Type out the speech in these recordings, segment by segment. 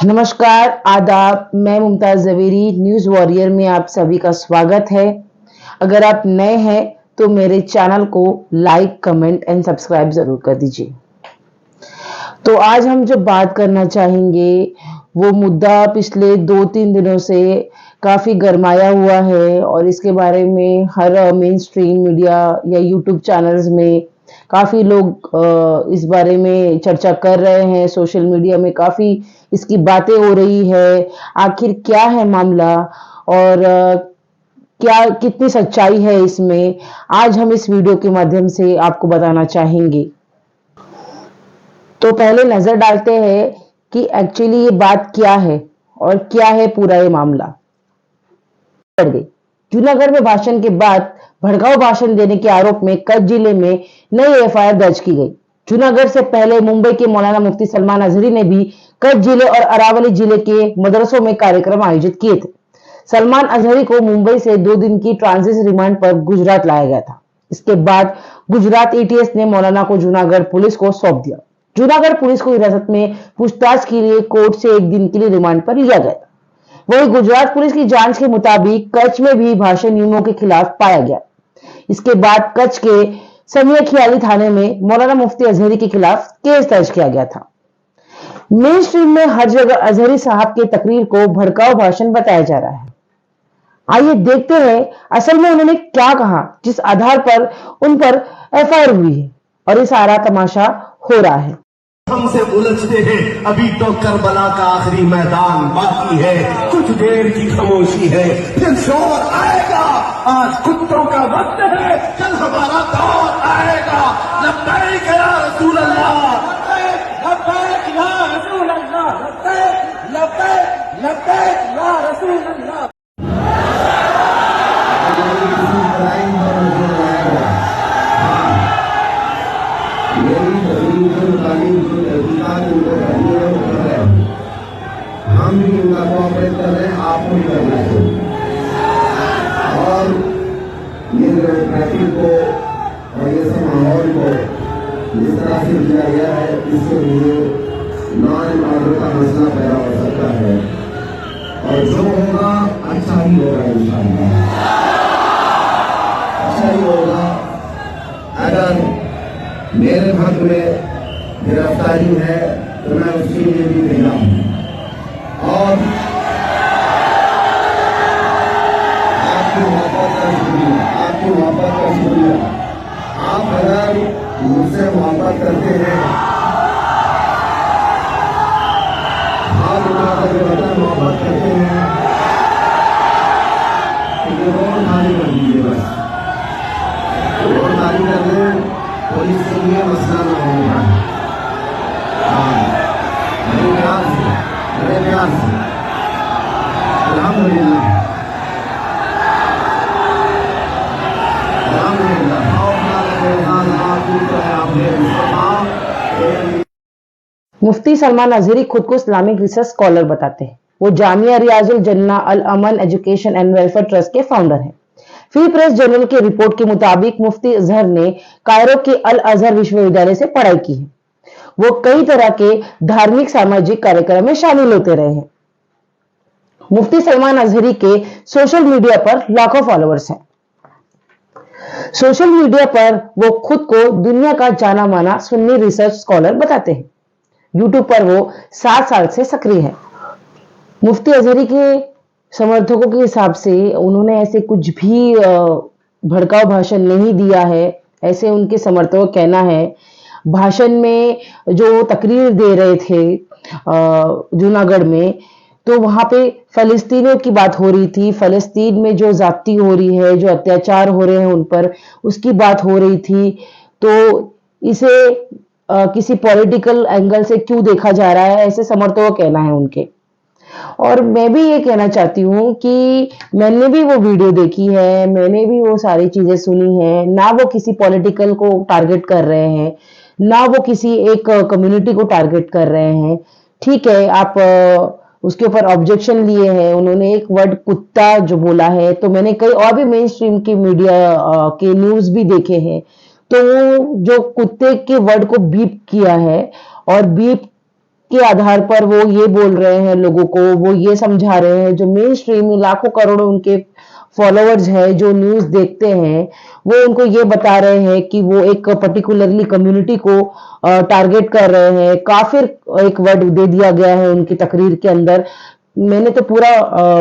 नमस्कार, आदाब। मैं मुमताज जवेरी न्यूज़ वॉरियर में आप सभी का स्वागत है। अगर आप नए हैं तो मेरे चैनल को लाइक, कमेंट एंड सब्सक्राइब ज़रूर कर दीजिए। तो आज हम जो बात करना चाहेंगे वो मुद्दा पिछले 2-3 दिनों से काफ़ी गरमाया हुआ है और इसके बारे में हर मेन स्ट्रीम मीडिया या यूट्यूब चैनल्स में काफ़ी लोग इस बारे में चर्चा कर रहे हैं। सोशल मीडिया में काफ़ी इसकी बातें हो रही है। आखिर क्या है मामला और क्या कितनी सच्चाई है इसमें, आज हम इस वीडियो के माध्यम से आपको बताना चाहेंगे। तो पहले नजर डालते हैं कि एक्चुअली ये बात क्या है और क्या है पूरा ये मामला। जूनागढ़ में भाषण के बाद भड़काऊ भाषण देने के आरोप में कच्छ जिले में नई एफआईआर दर्ज की गई। जूनागढ़ से पहले मुंबई के मौलाना मुफ्ती सलमान अजहरी ने भी कच्छ जिले और अरावली जिले के मदरसों में कार्यक्रम आयोजित किए थे। सलमान अजहरी को मुंबई से 2 दिन की ट्रांजिट रिमांड पर गुजरात लाया गया था। इसके बाद गुजरात एटीएस ने मौलाना को जूनागढ़ पुलिस को सौंप दिया। जूनागढ़ पुलिस को हिरासत में पूछताछ के लिए कोर्ट से 1 दिन के लिए रिमांड पर लिया गया। वहीं गुजरात पुलिस की जांच के मुताबिक कच्छ में भी भाषण नियमों के खिलाफ पाया गया। इसके बाद कच्छ के समियाखियाली थाने में मौलाना मुफ्ती अजहरी के खिलाफ केस दर्ज किया गया था। मेन स्ट्रीम में हर जगह अजहरी साहब के तकरीर को भड़काऊ भाषण बताया जा रहा है। आइए देखते हैं असल में उन्होंने क्या कहा जिस आधार पर उन पर एफआईआर हुई है और ये सारा तमाशा हो रहा है। हमसे उलझते हैं, अभी तो करबला का आखिरी मैदान बाकी है, कुछ देर की खामोशी है, फिर शोर आएगा। आज कुत्तों का वक्त है, कल हमारा दौर आएगा। लब्बैक या रसूल अल्लाह, लब्बैक या रसूल अल्लाह, लब्बैक लब्बैक या रसूल अल्लाह। हम भी उनका कोऑपरेट कर रहे हैं, आप भी कर रहे हैं और ये ट्रैफिक को और ये सब माहौल को जिस तरह से किया गया है इससे लिए लॉ एंड ऑर्डर का मसला पैदा हो सकता है और जो होगा अच्छा ही होगा, इंशाअल्लाह अच्छा ही होगा। अगर मेरे हक में गिरफ्तारी है तो मैं उसके लिए भी तैयार हूँ और आपकी मोहब्बत का शुक्रिया, आपकी मोहब्बत का शुक्रिया। आप अगर मुझसे मोहब्बत करते हैं, हाथ उठाकर के बता मोहब्बत करते हैं तो ये रोड खाली कर दीजिए, बस रोड खाली कर दें तो इसके लिए मसला न होगा। मेरे प्यार से अल्हम्दुलिल्लाह मुफ्ती सलमान अजहरी खुद को इस्लामिक रिसर्च स्कॉलर बताते हैं। वो जामिया रियाजुल जन्ना अल अमन एजुकेशन एंड वेलफेयर ट्रस्ट के फाउंडर हैं। फ्री प्रेस जर्नल की रिपोर्ट के मुताबिक मुफ्ती अजहर ने कायरो के अल अजहर विश्वविद्यालय से पढ़ाई की है। वो कई तरह के धार्मिक सामाजिक कार्यक्रम में शामिल होते रहे हैं। मुफ्ती सलमान अजहरी के सोशल मीडिया पर लाखों फॉलोअर्स हैं। सोशल मीडिया पर वो खुद को दुनिया का जाना माना सुन्नी रिसर्च स्कॉलर बताते हैं। यूट्यूब पर वो 7 साल से सक्रिय है। मुफ्ती अजहरी के समर्थकों के हिसाब से उन्होंने ऐसे कुछ भी भड़काऊ भाषण नहीं दिया है, ऐसे उनके समर्थकों का कहना है। भाषण में जो तकरीर दे रहे थे जूनागढ़ में, तो वहां पे फलस्तीनियों की बात हो रही थी। फलस्तीन में जो जाती हो रही है, जो अत्याचार हो रहे हैं उन पर, उसकी बात हो रही थी। तो इसे किसी पॉलिटिकल एंगल से क्यों देखा जा रहा है, ऐसे समर्थकों का कहना है उनके। और मैं भी ये कहना चाहती हूँ कि मैंने भी वो वीडियो देखी है, मैंने भी वो सारी चीजें सुनी है। ना वो किसी पॉलिटिकल को टारगेट कर रहे हैं, ना वो किसी एक कम्युनिटी को टारगेट कर रहे हैं। ठीक है, आप उसके ऊपर ऑब्जेक्शन लिए हैं। उन्होंने एक वर्ड कुत्ता जो बोला है, तो मैंने कई और भी मेन स्ट्रीम की मीडिया के न्यूज भी देखे हैं, तो वो जो कुत्ते के वर्ड को बीप किया है और बीप उसके आधार पर वो ये बोल रहे हैं लोगों को, वो ये समझा रहे हैं, जो मेन स्ट्रीम लाखों करोड़ों उनके फॉलोअर्स है जो न्यूज देखते हैं, वो उनको ये बता रहे हैं कि वो एक पर्टिकुलरली कम्युनिटी को टारगेट कर रहे हैं। काफिर एक वर्ड दे दिया गया है उनकी तकरीर के अंदर। मैंने तो पूरा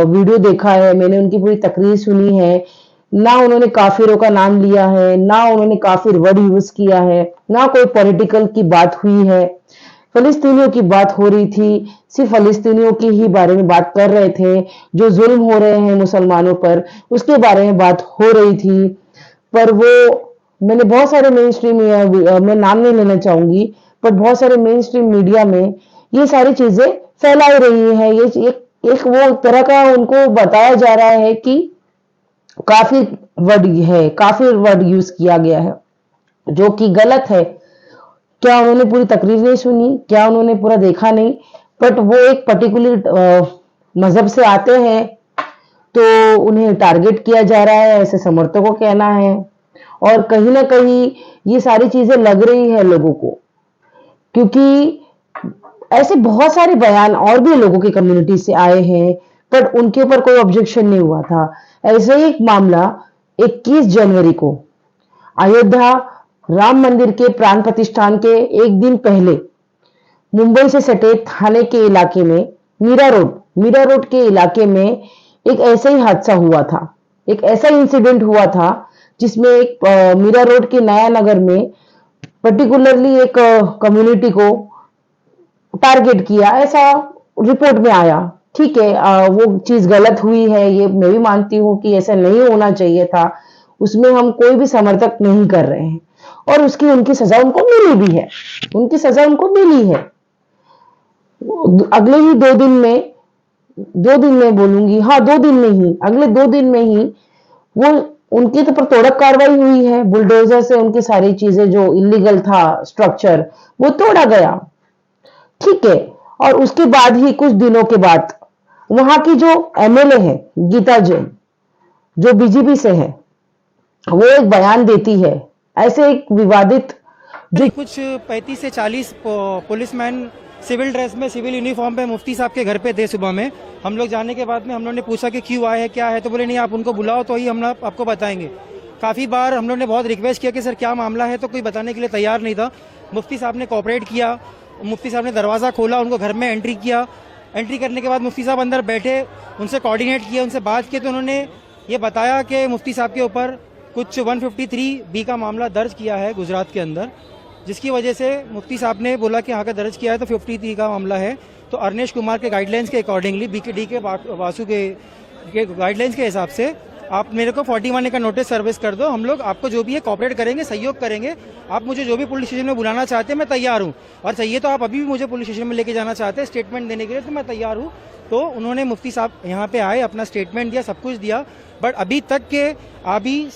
वीडियो देखा है, मैंने उनकी पूरी तकरीर सुनी है। ना उन्होंने काफिरों का नाम लिया है, ना उन्होंने काफिर वर्ड यूज किया है, ना कोई पॉलिटिकल की बात हुई है। फलस्तीनियों की बात हो रही थी, सिर्फ फलस्तीनियों की ही बारे में बात कर रहे थे। जो जुल्म हो रहे हैं मुसलमानों पर, उसके बारे में बात हो रही थी। पर वो मैंने बहुत सारे मेन स्ट्रीम, मैं नाम नहीं लेना चाहूंगी, पर बहुत सारे मेन स्ट्रीम मीडिया में ये सारी चीजें फैलाई रही है। ये एक वो तरह का उनको बताया जा रहा है कि काफी वर्ड यूज किया गया है, जो कि गलत है। क्या उन्होंने पूरी तकरीर नहीं सुनी? क्या उन्होंने पूरा देखा नहीं? बट वो एक पर्टिकुलर मजहब से आते हैं तो उन्हें टारगेट किया जा रहा है, ऐसे समर्थकों को कहना है। और कहीं ना कहीं ये सारी चीजें लग रही है लोगों को, क्योंकि ऐसे बहुत सारे बयान और भी लोगों की कम्युनिटी से आए हैं, पर उनके ऊपर कोई ऑब्जेक्शन नहीं हुआ था। ऐसे ही एक मामला 21 जनवरी को अयोध्या राम मंदिर के प्राण प्रतिष्ठान के एक दिन पहले मुंबई से सटे थाने के इलाके में मीरा रोड के इलाके में एक ऐसा ही हादसा हुआ था। एक ऐसा इंसिडेंट हुआ था जिसमें एक मीरा रोड के नया नगर में पर्टिकुलरली एक कम्युनिटी को टारगेट किया, ऐसा रिपोर्ट में आया। ठीक है, वो चीज गलत हुई है, ये मैं भी मानती हूँ कि ऐसा नहीं होना चाहिए था। उसमें हम कोई भी समर्थक नहीं कर रहे हैं, और उनकी सजा उनको मिली भी है। उनकी सजा उनको मिली है। अगले ही 2 दिन में बोलूंगी, हाँ 2 दिन में ही, अगले 2 दिन में ही वो उनकी तो पर तोड़क कार्रवाई हुई है। बुलडोजर से उनकी सारी चीजें जो इलीगल था स्ट्रक्चर, वो तोड़ा गया। ठीक है, और उसके बाद ही कुछ दिनों के बाद वहां की जो एमएलए है गीता जैन, जो बीजेपी से है, वो एक बयान देती है। ऐसे एक विवादित जो कुछ 35 से 40 पुलिसमैन सिविल ड्रेस में, सिविल यूनिफॉर्म पे मुफ्ती साहब के घर पे थे सुबह में। हम लोग जाने के बाद में हम लोग ने पूछा कि क्यों आए हैं, क्या है, तो बोले नहीं आप उनको बुलाओ तो ही हम आपको बताएंगे। काफ़ी बार हम लोग ने बहुत रिक्वेस्ट किया कि सर क्या मामला है, तो कोई बताने के लिए तैयार नहीं था। मुफ्ती साहब ने कोऑपरेट किया, मुफ्ती साहब ने दरवाज़ा खोला, उनको घर में एंट्री किया। एंट्री करने के बाद मुफ्ती साहब अंदर बैठे, उनसे कोऑर्डिनेट किया, उनसे बात की, तो उन्होंने ये बताया कि मुफ्ती साहब के ऊपर कुछ 153B का मामला दर्ज किया है गुजरात के अंदर, जिसकी वजह से मुफ्ती साहब ने बोला कि हाँ का दर्ज किया है तो 53 का मामला है। तो अरनेश कुमार के गाइडलाइंस के अकॉर्डिंगली, BKD के वासु के गाइडलाइंस के हिसाब से आप मेरे को 41A का नोटिस सर्विस कर दो। हम लोग आपको जो भी है कोऑपरेट करेंगे, सहयोग करेंगे। आप मुझे जो भी पुलिस स्टेशन में बुलाना चाहते हैं मैं तैयार हूँ, और चाहिए तो आप अभी भी मुझे पुलिस स्टेशन में लेके जाना चाहते हैं स्टेटमेंट देने के लिए, तो मैं तैयार हूँ। तो उन्होंने मुफ्ती साहब यहाँ पे आए, अपना स्टेटमेंट दिया, सब कुछ दिया। बट अभी तक के अभी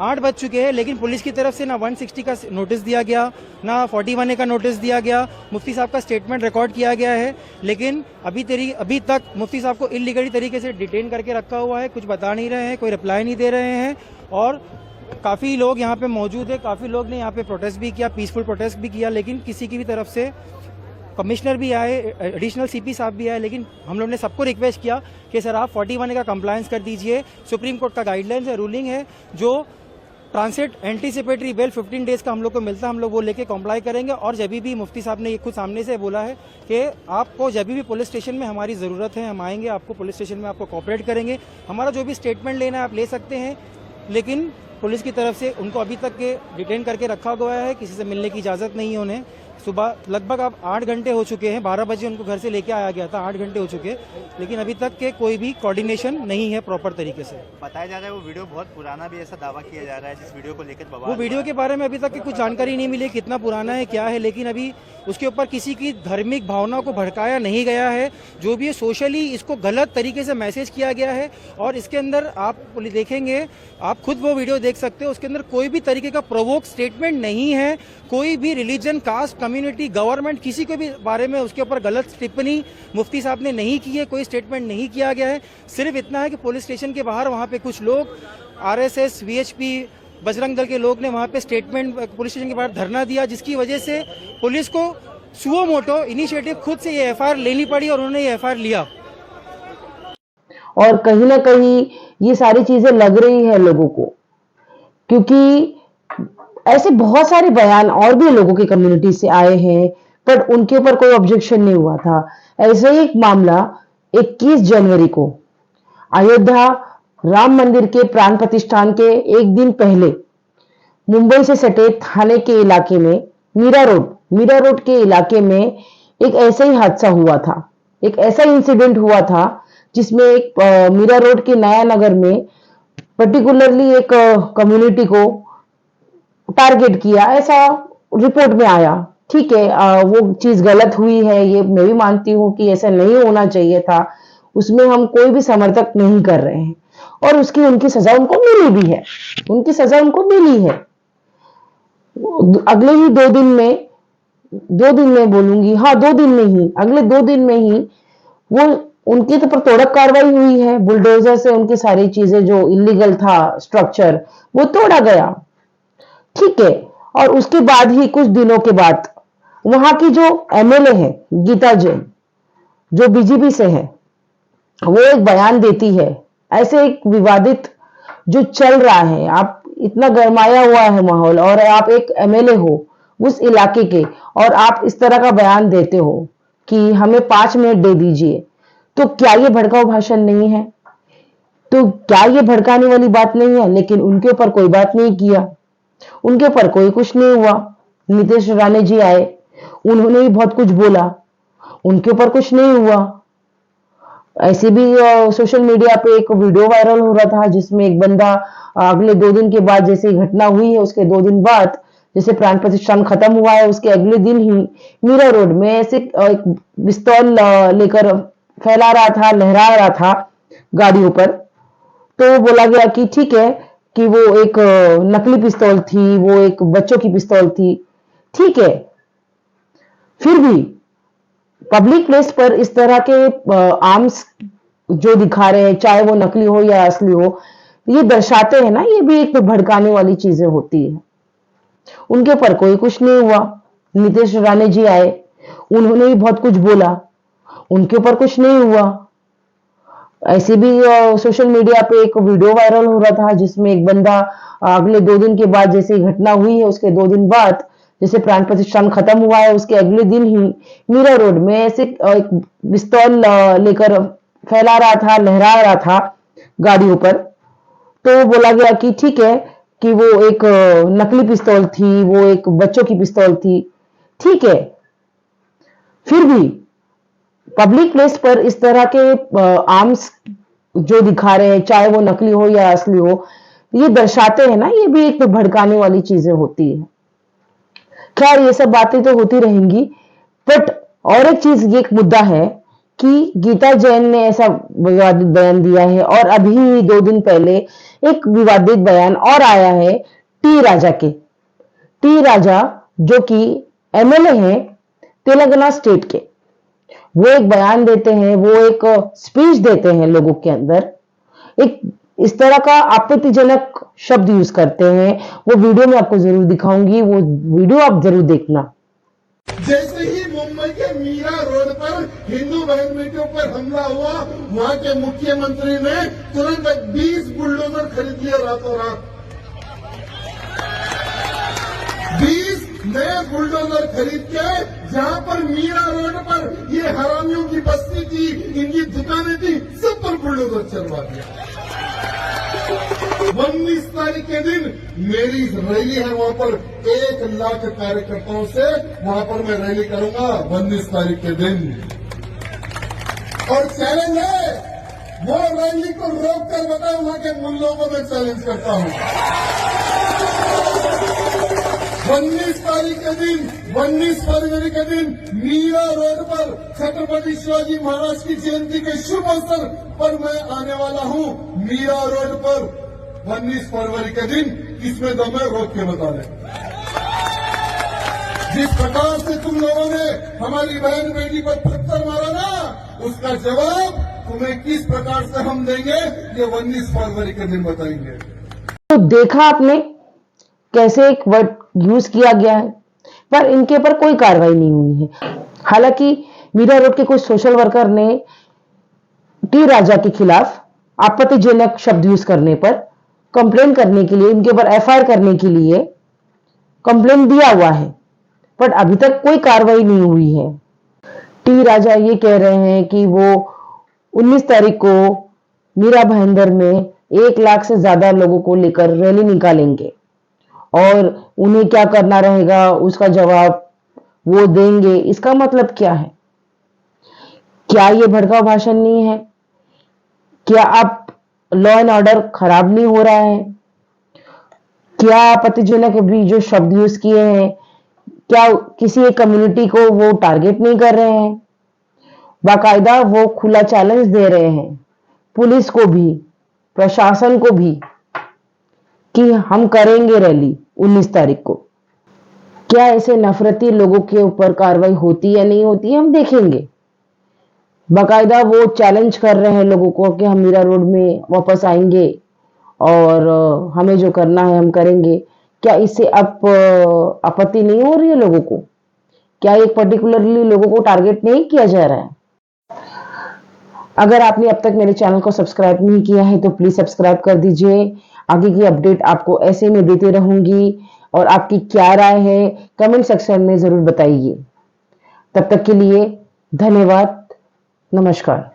8 बज चुके हैं, लेकिन पुलिस की तरफ से ना 160 का नोटिस दिया गया, ना 41A का नोटिस दिया गया। मुफ्ती साहब का स्टेटमेंट रिकॉर्ड किया गया है, लेकिन अभी तक मुफ्ती साहब को इलीगली तरीके से डिटेन करके रखा हुआ है। कुछ बता नहीं रहे हैं, कोई रिप्लाई नहीं दे रहे हैं। और काफ़ी लोग यहाँ पे मौजूद है, काफ़ी लोग ने यहाँ पे प्रोटेस्ट भी किया, पीसफुल प्रोटेस्ट भी किया, लेकिन किसी की भी तरफ से, कमिश्नर भी आए, एडिशनल CP साहब भी आए, लेकिन हम लोग ने सबको रिक्वेस्ट किया कि सर आप 41A का कंप्लायंस कर दीजिए। सुप्रीम कोर्ट का गाइडलाइंस है, रूलिंग है, जो ट्रांसिट एंटीसिपेटरी बेल 15 डेज का हम लोग को मिलता है, हम लोग वो लेके कॉम्प्लाई करेंगे। और जब भी मुफ्ती साहब ने ये खुद सामने से बोला है कि आपको जब भी पुलिस स्टेशन में हमारी ज़रूरत है, हम आएंगे, आपको पुलिस स्टेशन में आपको कोऑपरेट करेंगे, हमारा जो भी स्टेटमेंट लेना है आप ले सकते हैं। लेकिन पुलिस की तरफ से उनको अभी तक के डिटेन करके रखा गया है, किसी से मिलने की इजाज़त नहीं है उन्हें। सुबह लगभग अब 8 घंटे हो चुके हैं, 12 बजे उनको घर से लेके आया गया था, 8 घंटे हो चुके, लेकिन अभी तक के कोई भी कोऑर्डिनेशन नहीं है प्रॉपर तरीके से। बताया जा रहा है वो वीडियो बहुत पुराना भी, ऐसा दावा किया जा रहा है, जिस वीडियो को लेकर वो वीडियो के बारे में अभी तक की कुछ जानकारी नहीं मिली, कितना पुराना है क्या है, लेकिन अभी उसके ऊपर किसी की धार्मिक भावना को भड़काया नहीं गया है। जो भी सोशली इसको गलत तरीके से मैसेज किया गया है, और इसके अंदर आप देखेंगे, आप खुद वो वीडियो देख सकते हो, उसके अंदर कोई भी तरीके का प्रोवोक स्टेटमेंट नहीं है। कोई भी रिलीजन, कास्ट, कम्युनिटी, गवर्नमेंट, किसी के भी बारे में उसके ऊपर गलत टिप्पणी मुफ्ती साहब ने नहीं की है, कोई स्टेटमेंट नहीं किया गया है। सिर्फ इतना है कि पुलिस स्टेशन के बाहर वहाँ पे कुछ लोग RSS, VHP, बजरंग दल के लोग ने वहाँ पे स्टेटमेंट पुलिस स्टेशन के बाहर धरना दिया, जिसकी वजह से पुलिस को सुओ मोटो इनिशिएटिव खुद से ये एफआईआर लेनी पड़ी और उन्होंने ये एफआईआर लिया। और कहीं ना कहीं ये सारी चीजें लग रही है लोगों को, क्योंकि ऐसे बहुत सारे बयान और भी लोगों की कम्युनिटी से आए हैं, पर उनके ऊपर कोई ऑब्जेक्शन नहीं हुआ था। ऐसे ही एक मामला 21 जनवरी को अयोध्या राम मंदिर के प्राण प्रतिष्ठान के एक दिन पहले मुंबई से सटे थाने के इलाके में मीरा रोड के इलाके में एक ऐसा ही हादसा हुआ था। एक ऐसा इंसिडेंट हुआ था जिसमें एक मीरा रोड के नया नगर में पर्टिकुलरली एक कम्युनिटी को टारगेट किया, ऐसा रिपोर्ट में आया। ठीक है, वो चीज गलत हुई है, ये मैं भी मानती हूँ कि ऐसा नहीं होना चाहिए था, उसमें हम कोई भी समर्थक नहीं कर रहे हैं, और उनकी सजा उनको मिली भी है, उनकी सजा उनको मिली है। अगले ही 2 दिन में बोलूंगी, हाँ 2 दिन में ही, अगले 2 दिन में ही वो उनकी तो तोड़क कार्रवाई हुई है। बुलडोजर से उनकी सारी चीजें जो इलीगल था स्ट्रक्चर वो तोड़ा गया। ठीक है, और उसके बाद ही कुछ दिनों के बाद वहां की जो एमएलए है गीता जैन, जो बीजेपी से है, वो एक बयान देती है। ऐसे एक विवादित जो चल रहा है, आप इतना गरमाया हुआ है माहौल, और आप एक एमएलए हो उस इलाके के, और आप इस तरह का बयान देते हो कि हमें 5 मिनट दे दीजिए, तो क्या ये भड़काऊ भाषण नहीं है? तो क्या ये भड़काने वाली बात नहीं है? लेकिन उनके ऊपर कोई बात नहीं किया, उनके ऊपर कोई कुछ नहीं हुआ। नीतीश राणे जी आए, उन्होंने भी बहुत कुछ बोला, उनके ऊपर कुछ नहीं हुआ। ऐसे भी सोशल मीडिया पे एक वीडियो वायरल हो रहा था जिसमें एक बंदा अगले 2 दिन के बाद, जैसे घटना हुई है उसके 2 दिन बाद, जैसे प्राण प्रतिष्ठान खत्म हुआ है उसके अगले दिन ही मीरा रोड में ऐसे एक पिस्तौल लेकर फैला रहा था, लहरा रहा था गाड़ियों पर। तो बोला गया कि ठीक है कि वो एक नकली पिस्तौल थी, वो एक बच्चों की पिस्तौल थी। ठीक है, फिर भी पब्लिक प्लेस पर इस तरह के आर्म्स जो दिखा रहे हैं, चाहे वो नकली हो या असली हो, ये दर्शाते हैं ना, ये भी एक भड़काने वाली चीजें होती है। उनके ऊपर कोई कुछ नहीं हुआ। नीतीश राणे जी आए, उन्होंने भी बहुत कुछ बोला, उनके ऊपर कुछ नहीं हुआ। ऐसे भी सोशल मीडिया पे एक वीडियो वायरल हो रहा था जिसमें एक बंदा अगले 2 दिन के बाद, जैसे घटना हुई है उसके 2 दिन बाद, जैसे प्राण प्रतिष्ठान खत्म हुआ है उसके अगले दिन ही मीरा रोड में ऐसे एक पिस्तौल लेकर फैला रहा था, लहरा रहा था गाड़ियों पर। तो बोला गया कि ठीक है कि वो एक नकली पिस्तौल थी, वो एक बच्चों की पिस्तौल थी। ठीक है, फिर भी पब्लिक प्लेस पर इस तरह के आर्म्स जो दिखा रहे हैं, चाहे वो नकली हो या असली हो, ये दर्शाते हैं ना, ये भी एक भड़काने वाली चीजें होती है। खैर, ये सब बातें तो होती रहेंगी, बट और एक चीज, ये एक मुद्दा है कि गीता जैन ने ऐसा विवादित बयान दिया है, और अभी 2 दिन पहले एक विवादित बयान और आया है टी राजा के। टी राजा जो कि एमएलए हैं तेलंगाना स्टेट के, वो एक बयान देते हैं, वो एक स्पीच देते हैं लोगों के अंदर, एक इस तरह का आपत्तिजनक शब्द यूज करते हैं। वो वीडियो मैं आपको जरूर दिखाऊंगी, वो वीडियो आप जरूर देखना। जैसे ही मुंबई के मीरा रोड पर हिंदू बहन के ऊपर हमला हुआ, वहां के मुख्यमंत्री ने तुरंत 20 बुलडोजर खरीद लिए रातों रात। 20 नए बुलडोजर खरीद के, जहां पर मीरा रोड पर ये हरामियों की बस्ती थी, इनकी दुकानें थी, सब पर बुलडोजर चलवा दिया। 19 तारीख के दिन मेरी रैली है, वहां पर 1 लाख कार्यकर्ताओं से वहां पर मैं रैली करूंगा 19 तारीख के दिन। और चैलेंज है, वो रैली को रोक कर बताओ, वहां के मुल्लों को मैं चैलेंज करता हूं। 19 तारीख के दिन, 19 फरवरी के दिन मीरा रोड पर छत्रपति शिवाजी महाराज की जयंती के शुभ अवसर पर मैं आने वाला हूं। मीरा रोड पर 19 फरवरी के दिन इसमें दम है, रोक के बता दें। जिस प्रकार से तुम लोगों ने हमारी बहन बेटी पर पत्थर मारा ना, उसका जवाब तुम्हें किस प्रकार से हम देंगे, ये 19 फरवरी के दिन बताएंगे। तो देखा आपने कैसे एक वर्ड यूज किया गया है। पर इनके ऊपर कोई कार्रवाई नहीं हुई है। हालांकि मीरा रोड के कुछ सोशल वर्कर ने टी राजा के खिलाफ आपत्तिजनक शब्द यूज करने पर कंप्लेन करने के लिए, इनके ऊपर एफआईआर करने के लिए कंप्लेन दिया हुआ है, पर अभी तक कोई कार्रवाई नहीं हुई है। टी राजा ये कह रहे हैं कि वो 19 तारीख को मीरा भाईंदर में 1 लाख से ज्यादा लोगों को लेकर रैली निकालेंगे और उन्हें क्या करना रहेगा उसका जवाब वो देंगे। इसका मतलब क्या है? क्या ये भड़काऊ भाषण नहीं है? क्या अब लॉ एंड ऑर्डर खराब नहीं हो रहा है? क्या आपत्तिजनक भी जो शब्द यूज किए हैं, क्या किसी एक कम्युनिटी को वो टारगेट नहीं कर रहे हैं? बाकायदा वो खुला चैलेंज दे रहे हैं पुलिस को भी, प्रशासन को भी, कि हम करेंगे रैली 19 तारीख को। क्या ऐसे नफरती लोगों के ऊपर कार्रवाई होती या नहीं होती हम देखेंगे। बाकायदा वो चैलेंज कर रहे हैं लोगों को कि हम मीरा रोड में वापस आएंगे और हमें जो करना है हम करेंगे। क्या इससे अब आपत्ति नहीं हो रही है लोगों को? क्या एक पर्टिकुलरली लोगों को टारगेट नहीं किया जा रहा है? अगर आपने अब तक मेरे चैनल को सब्सक्राइब नहीं किया है तो प्लीज सब्सक्राइब कर दीजिए। आगे की अपडेट आपको ऐसे में देते रहूंगी और आपकी क्या राय है कमेंट सेक्शन में जरूर बताइए। तब तक के लिए धन्यवाद, नमस्कार।